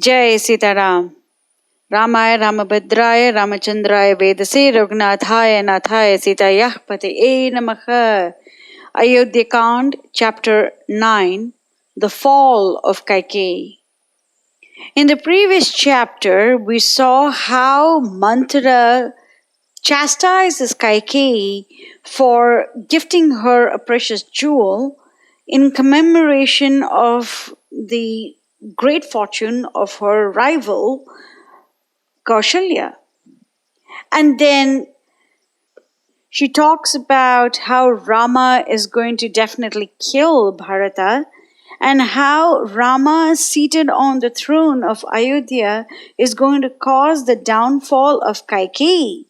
Jai Sitaram. Ramaya Ramabhadraya Ramachandraya Vedase Raghunathaya Nathaya Sitayah Pataye Namaha. Ayodhya Kand, Chapter 9, The Fall of Kaikeyi. In the previous chapter, we saw how Manthara chastises Kaikeyi for gifting her a precious jewel in commemoration of the great fortune of her rival Kaushalya. And then she talks about how Rama is going to definitely kill Bharata and how Rama, seated on the throne of Ayodhya, is going to cause the downfall of Kaikeyi.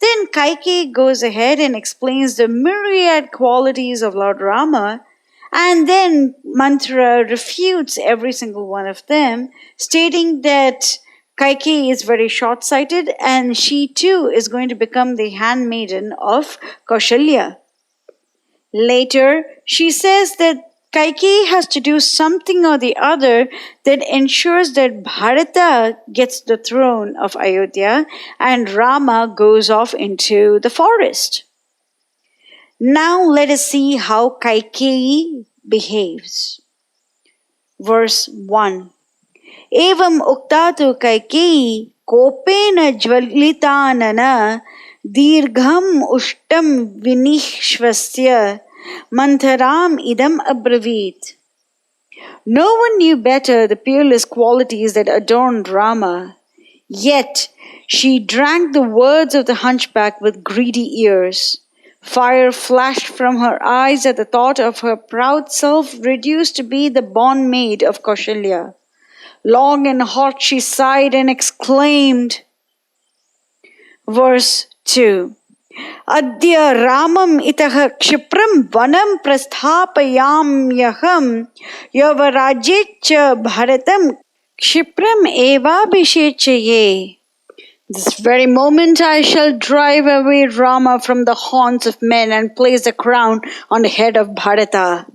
Then Kaikeyi goes ahead and explains the myriad qualities of Lord Rama, and then Manthara refutes every single one of them, stating that Kaikeyi is very short-sighted and she too is going to become the handmaiden of Kaushalya. Later, she says that Kaikeyi has to do something or the other that ensures that Bharata gets the throne of Ayodhya and Rama goes off into the forest. Now let us see how Kaikeyi behaves. Verse 1. Evam uktatu Kaikeyi kopena jvalitanana dirgham ushtam vinishvasya Mantharam idam abravit. No one knew better the peerless qualities that adorned Rama. Yet she drank the words of the hunchback with greedy ears. Fire flashed from her eyes at the thought of her proud self reduced to be the bondmaid of Kaushalya. Long and hot she sighed and exclaimed. Verse 2. Adya Ramam itaha kshipram vanam prasthapayamyaham yavarajyecha bharatam kshipram evabhishechaye. This very moment I shall drive away Rama from the haunts of men and place a crown on the head of Bharata.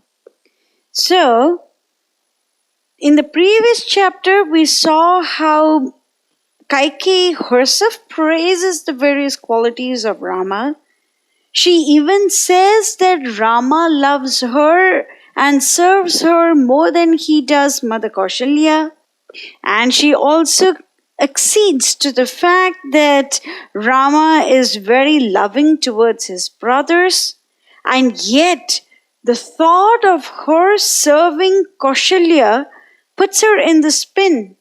So, in the previous chapter we saw how Kaikeyi herself praises the various qualities of Rama. She even says that Rama loves her and serves her more than he does Mother Kaushalya. And she also accedes to the fact that Rama is very loving towards his brothers. And yet, the thought of her serving Kaushalya puts her in the spin.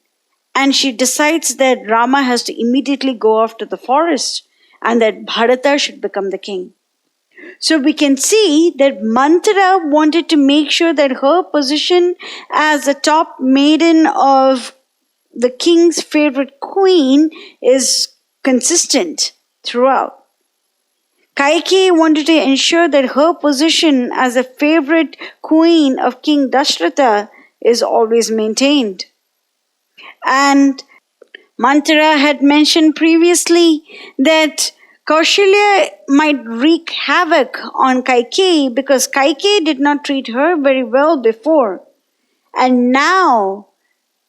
And she decides that Rama has to immediately go off to the forest and that Bharata should become the king. So we can see that Manthara wanted to make sure that her position as the top maiden of the king's favorite queen is consistent throughout. Kaikeyi wanted to ensure that her position as a favorite queen of King Dasaratha is always maintained. And Manthara had mentioned previously that Kaushalya might wreak havoc on Kaikeyi because Kaikeyi did not treat her very well before. And now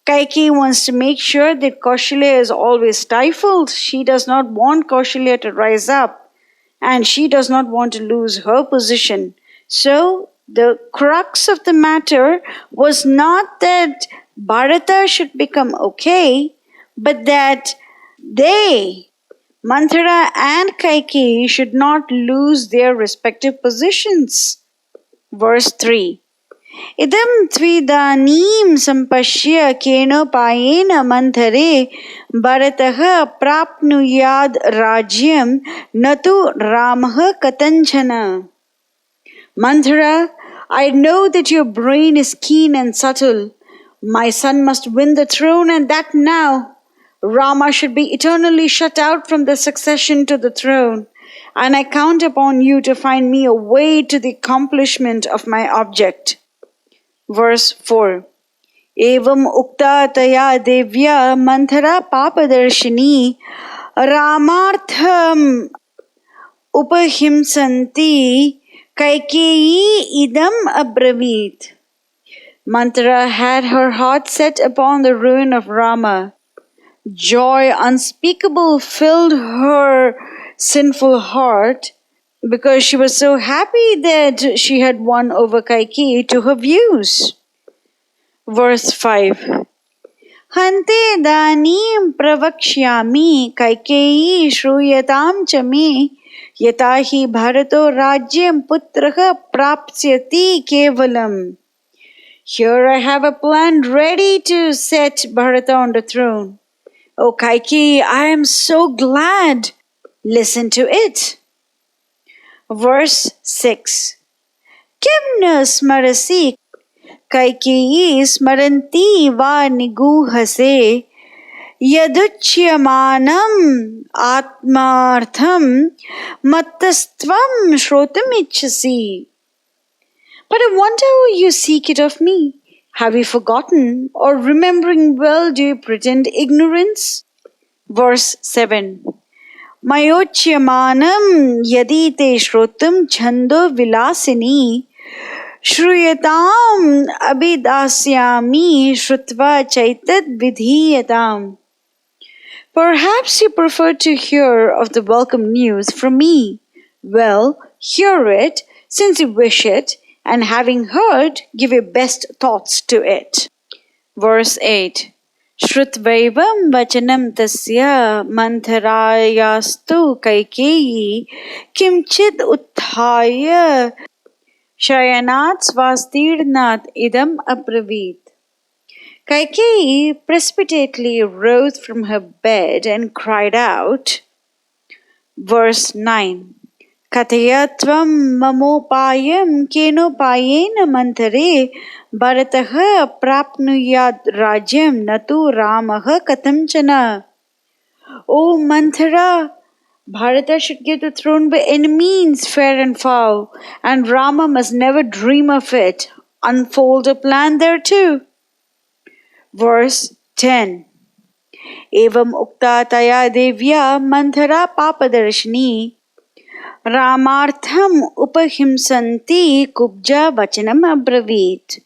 Kaikeyi wants to make sure that Kaushalya is always stifled. She does not want Kaushalya to rise up and she does not want to lose her position. So the crux of the matter was not that Bharata should become okay, but that they, Manthara and Kaikeyi, should not lose their respective positions. Verse 3. Idam tvidanim sampashya kenopayena manthare bharataha prapnuyad rajyam natu ramaha katanchana. Manthara, I know that your brain is keen and subtle. My son must win the throne, and that now. Rama should be eternally shut out from the succession to the throne, and I count upon you to find me a way to the accomplishment of my object. Verse 4. Evam ukta taya devya manthara papadarshini ramartham upahimsanti Kaikeyi idam abravit. Manthara had her heart set upon the ruin of Rama. Joy unspeakable filled her sinful heart because she was so happy that she had won over Kaikeyi to her views. Verse 5. Hante danim pravakshyami Kaikeyi shruyatam cha me yatahi bharato rajyam putraha prapsyati kevalam. Here I have a plan ready to set Bharata on the throne. O Kaikeyi, I am so glad. Listen to it. Verse 6. Kim na smarasi Kaikeyi smaranti va niguhase yaduchyamanam atmartham mattastvam shrotam. But I wonder how you seek it of me. Have you forgotten, or remembering well do you pretend ignorance? Verse 7. Mayocyamanam yadi te shrotam chando vilasini shruyatam abhidasyami shrutva chaitad vidhiyatam. Perhaps you prefer to hear of the welcome news from me. Well, hear it, since you wish it, and having heard, give your best thoughts to it. Verse 8. Shrutvaivam vachanam tasya mantharayastu Kaikeyi kimchid utthaya shayanat swastirnat idam abravit. Kaikeyi precipitately rose from her bed and cried out. Verse 9. Kathayatvam mamopayam kenopayena manthare bharataha prapnuyad rajyam natu ramaha katamchana. O Manthara, Bharata should get the throne by any means, fair and foul, and Rama must never dream of it. Unfold a plan thereto. Verse 10. Evam ukta taya devya Manthara papadarshini Ramartham upahimsanti kubja vachanam abravit.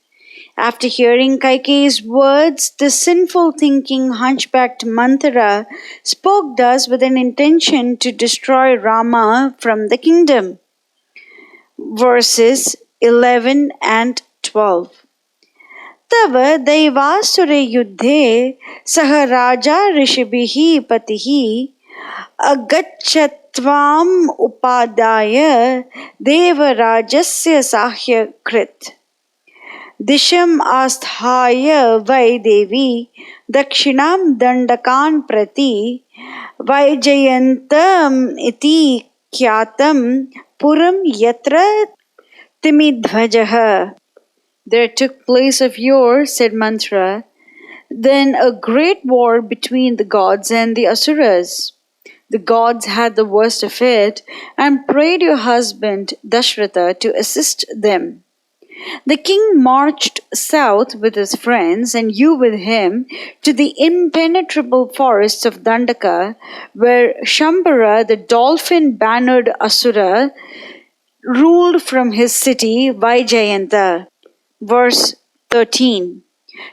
After hearing Kaikeyi's words, the sinful thinking hunchbacked Manthara spoke thus with an intention to destroy Rama from the kingdom. Verses 11 and 12. Tava daivasure yuddhe saha raja rishibhihi patihi agachatvam upadaya devarajasya sahyakrit. Disham asthaya vai devi dakshinam dandakan prati vaijayantam iti kyatam puram yatra timidhvajaha. There took place of yore, said Manthara, then a great war between the gods and the Asuras. The gods had the worst of it and prayed your husband Dasaratha to assist them. The king marched south with his friends and you with him to the impenetrable forests of Dandaka, where Shambhara, the dolphin-bannered Asura, ruled from his city Vaijayanta. Verse 13.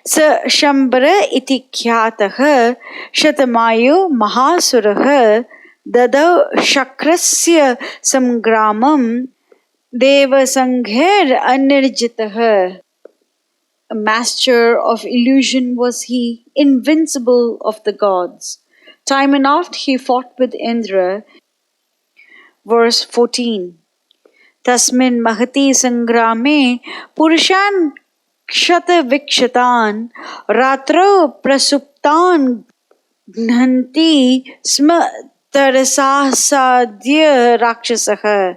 Sa Shambhara iti khyataha shatamayo mahasuraha dadav shakrasya samgramam devasangher anirjitaha. A master of illusion was he, invincible of the gods. Time and oft he fought with Indra. Verse 14. Tasmin mahati sangrame purushan kshata vikshatan ratro prasuptan gnanti sma tarasasadya rakshasaha.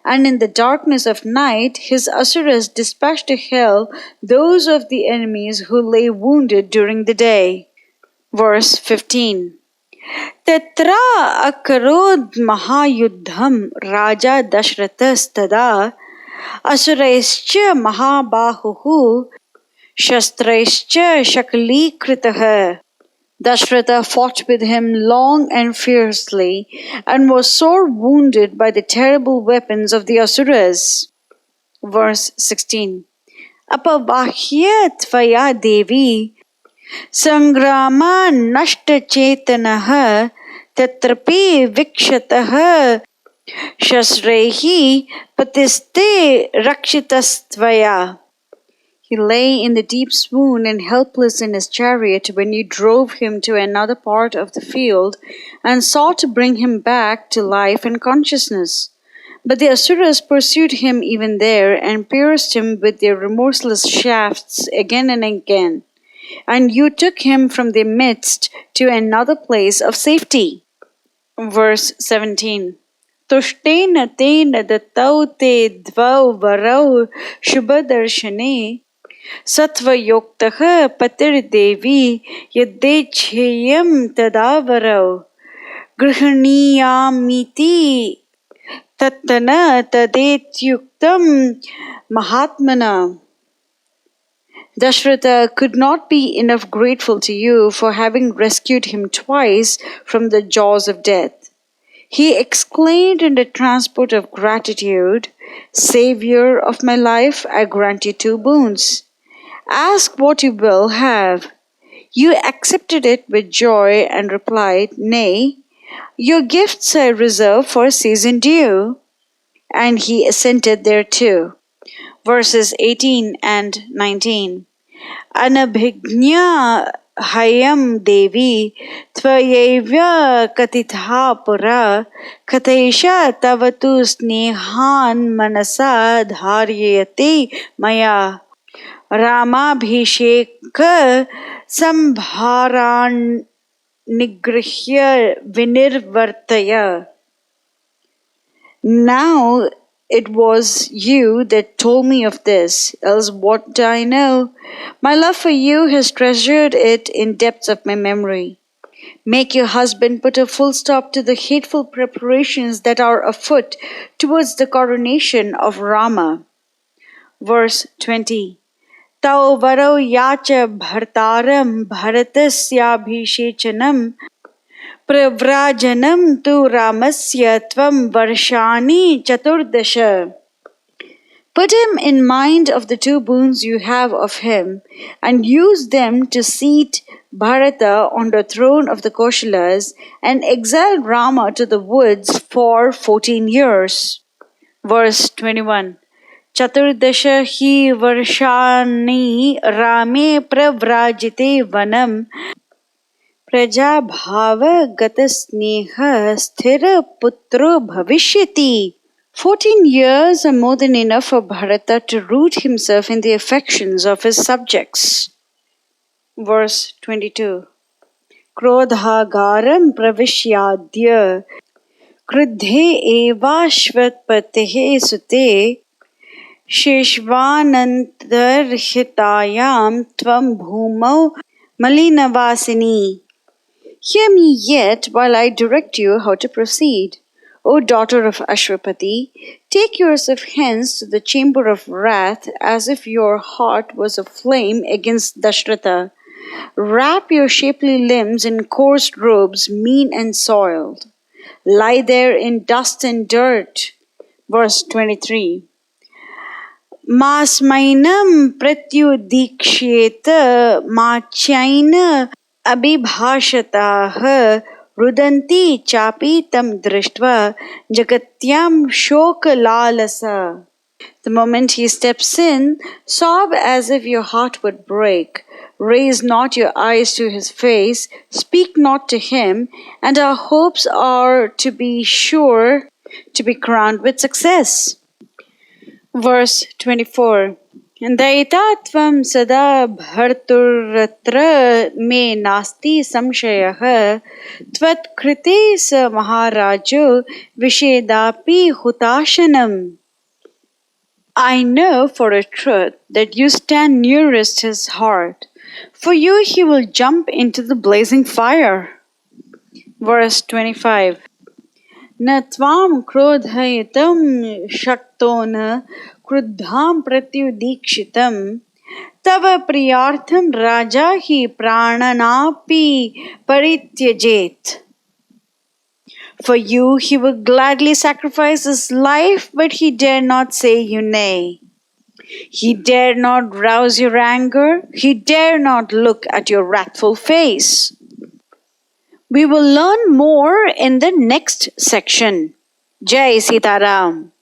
And in the darkness of night his Asuras dispatched to hell those of the enemies who lay wounded during the day. Verse 15. Tatra akarod mahayuddham Raja Dasaratha Asuraischa mahabahuhu shastraischa shakalikritaha. Dasaratha fought with him long and fiercely and was sore wounded by the terrible weapons of the Asuras. Verse 16. अपवाह्य त्वया देवी संग्रामा नष्टचेतनः तत्रपि विक्षतः शस्त्रैः पतिस्ते रक्षितस्त्वया. He lay in the deep swoon and helpless in his chariot when you drove him to another part of the field and sought to bring him back to life and consciousness. But the Asuras pursued him even there and pierced him with their remorseless shafts again and again. And you took him from their midst to another place of safety. Verse 17. Tushtena tena dattau te dvau varau shubhadarshane Satvayoktaha patirdevi yadecheyam tadavarau grihaniyamiti tattana tadetyuktam mahatmana. Dasaratha could not be enough grateful to you for having rescued him twice from the jaws of death. He exclaimed in a transport of gratitude, Savior of my life, I grant you two boons. Ask what you will have. You accepted it with joy and replied, Nay, your gifts I reserve for season due. And he assented thereto. Verses 18 and 19. Anabhignya hayam devi tvayevya katitha pura kataisha tavatu snehan manasa dharyate maya. Rāma-bhishek sambharan nigrihya vinirvartaya. Now it was you that told me of this, else what do I know? My love for you has treasured it in depths of my memory. Make your husband put a full stop to the hateful preparations that are afoot towards the coronation of Rama. Verse 20. तौ वरौ याच भर्तारं भरतस्याभिषेचनं प्रव्राजनं तु रामस्य त्वं वर्षाणि चतुर्दश. Put him in mind of the two boons you have of him, and use them to seat Bharata on the throne of the Koshalas, and exile Rama to the woods for 14 years. Verse 21. चतुर्दश हि वर्षाणि रामे प्रव्राजिते वनं प्रजाभावगतस्नेहः स्थिरपुत्रो भविष्यति. 14 years are more than enough for Bharata to root himself in the affections of his subjects. Verse 22. Krodhagaram pravishyadya kruddhe evashvatpatehe sute Sheshvanantarhitayam tvam bhumau malinavasini. Hear me yet while I direct you how to proceed. O daughter of Ashwapati, take yourself hence to the chamber of wrath as if your heart was aflame against Dasaratha. Wrap your shapely limbs in coarse robes, mean and soiled. Lie there in dust and dirt. Verse 23. Masmainam pratyudiksheta machaina abhibhashataha rudanti chapi tam drishtva jagatyam shokalalasa. The moment he steps in, sob as if your heart would break. Raise not your eyes to his face, speak not to him, and our hopes are to be sure to be crowned with success. Verse 24. Daita tvam sada bharturatra me nasti samshayah tvat krite sa maharajo vishedapi hutashanam. I know for a truth that you stand nearest his heart. For you he will jump into the blazing fire. Verse 25. न त्वां क्रोधयितुं शक्तो न क्रुद्धां प्रत्युदीक्षितं तव प्रियार्थं राजा हि प्राणनापि परित्यजेत्. For you he would gladly sacrifice his life, but he dare not say you nay. He dare not rouse your anger. He dare not look at your wrathful face. We will learn more in the next section. Jai Sitaram.